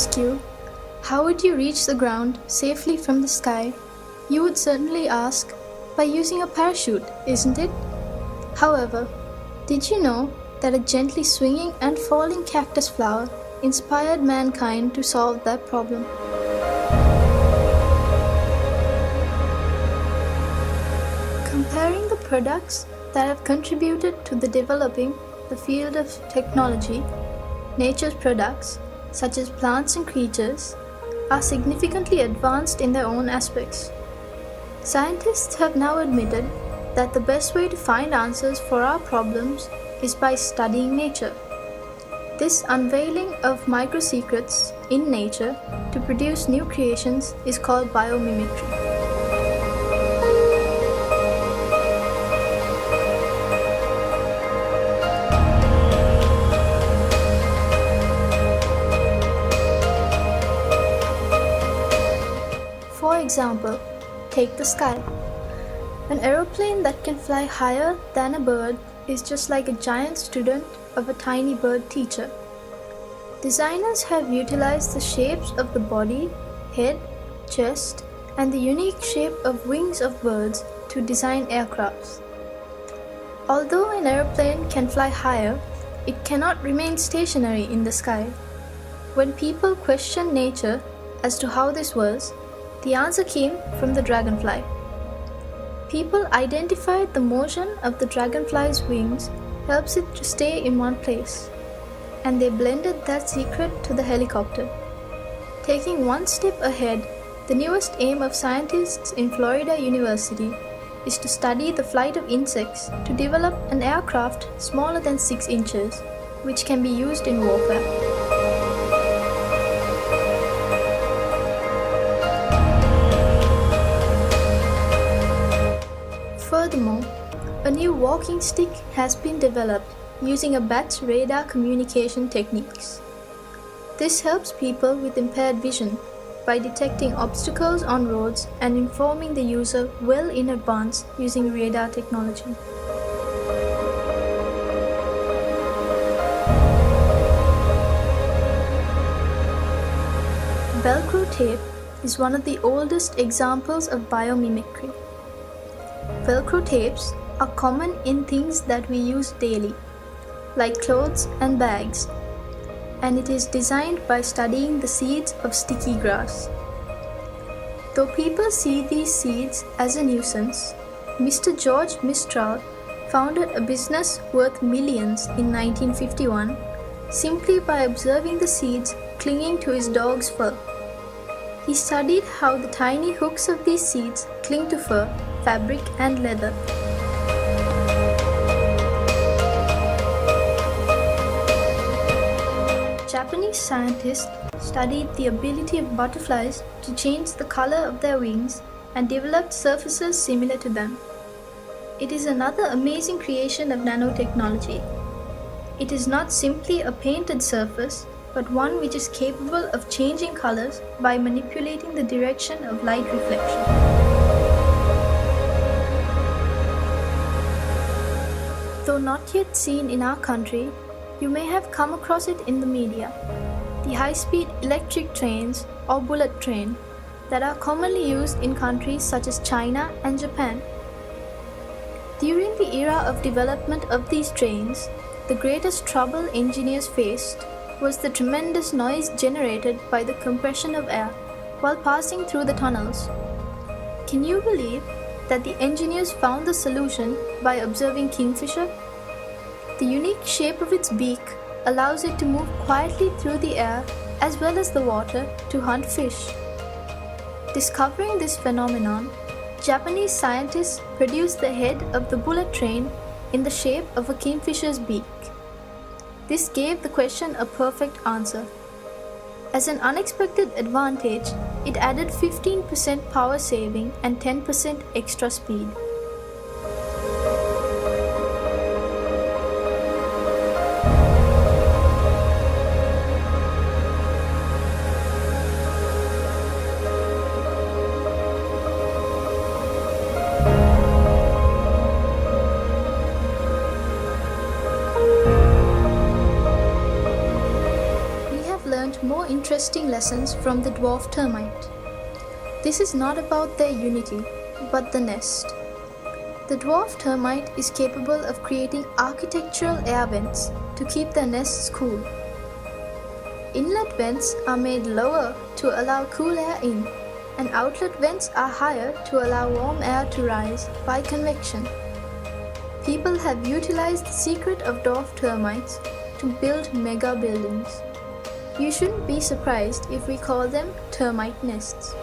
ask you, how would you reach the ground safely from the sky? You would certainly ask, by using a parachute, isn't it? However, did you know that a gently swinging and falling cactus flower inspired mankind to solve that problem? Comparing the products that have contributed to the developing the field of technology, nature's products, such as plants and creatures, are significantly advanced in their own aspects. Scientists have now admitted that the best way to find answers for our problems is by studying nature. This unveiling of micro-secrets in nature to produce new creations is called biomimicry. For example, take the sky. An aeroplane that can fly higher than a bird is just like a giant student of a tiny bird teacher. Designers have utilized the shapes of the body, head, chest, and the unique shape of wings of birds to design aircrafts. Although an aeroplane can fly higher, it cannot remain stationary in the sky. When people questioned nature as to how this was, the answer came from the dragonfly. People identified the motion of the dragonfly's wings helps it to stay in one place, and they blended that secret to the helicopter. Taking one step ahead, the newest aim of scientists in Florida University is to study the flight of insects to develop an aircraft smaller than 6 inches, which can be used in warfare. Furthermore, a new walking stick has been developed using a bat's radar communication techniques. This helps people with impaired vision by detecting obstacles on roads and informing the user well in advance using radar technology. Velcro tape is one of the oldest examples of biomimicry. Velcro tapes are common in things that we use daily, like clothes and bags, and it is designed by studying the seeds of sticky grass. Though people see these seeds as a nuisance, Mr. George Mistral founded a business worth millions in 1951 simply by observing the seeds clinging to his dog's fur. He studied how the tiny hooks of these seeds cling to fur, fabric, and leather. Japanese scientists studied the ability of butterflies to change the color of their wings and developed surfaces similar to them. It is another amazing creation of nanotechnology. It is not simply a painted surface, but one which is capable of changing colors by manipulating the direction of light reflection. Though not yet seen in our country, you may have come across it in the media. The high-speed electric trains or bullet train that are commonly used in countries such as China and Japan. During the era of development of these trains, the greatest trouble engineers faced was the tremendous noise generated by the compression of air while passing through the tunnels. Can you believe that the engineers found the solution by observing kingfisher? The unique shape of its beak allows it to move quietly through the air as well as the water to hunt fish. Discovering this phenomenon, Japanese scientists produced the head of the bullet train in the shape of a kingfisher's beak. This gave the question a perfect answer. As an unexpected advantage, it added 15% power saving and 10% extra speed. More interesting lessons from the dwarf termite. This is not about their unity, but the nest. The dwarf termite is capable of creating architectural air vents to keep their nests cool. Inlet vents are made lower to allow cool air in, and outlet vents are higher to allow warm air to rise by convection. People have utilized the secret of dwarf termites to build mega buildings. You shouldn't be surprised if we call them termite nests.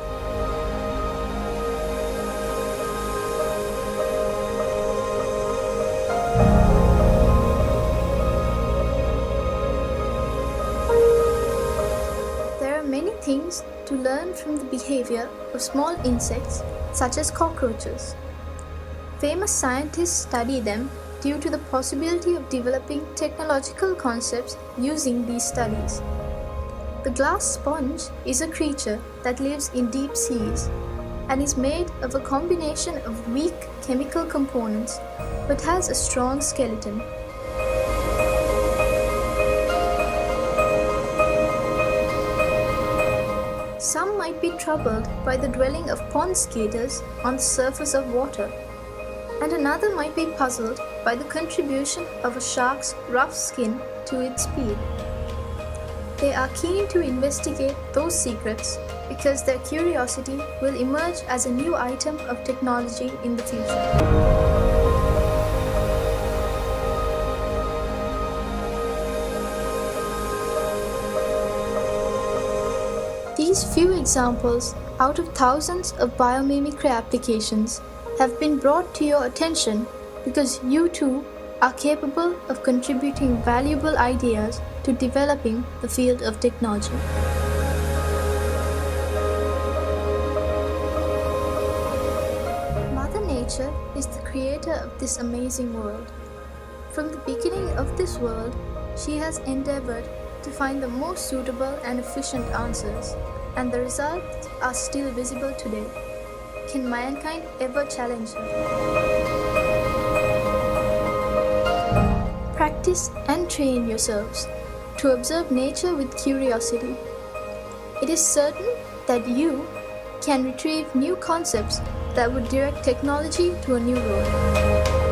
There are many things to learn from the behavior of small insects such as cockroaches. Famous scientists study them due to the possibility of developing technological concepts using these studies. The glass sponge is a creature that lives in deep seas and is made of a combination of weak chemical components but has a strong skeleton. Some might be troubled by the dwelling of pond skaters on the surface of water, and another might be puzzled by the contribution of a shark's rough skin to its speed. They are keen to investigate those secrets because their curiosity will emerge as a new item of technology in the future. These few examples out of thousands of biomimicry applications have been brought to your attention because you too are capable of contributing valuable ideas to developing the field of technology. Mother Nature is the creator of this amazing world. From the beginning of this world, she has endeavored to find the most suitable and efficient answers, and the results are still visible today. Can mankind ever challenge her? Practice and train yourselves to observe nature with curiosity. It is certain that you can retrieve new concepts that would direct technology to a new road.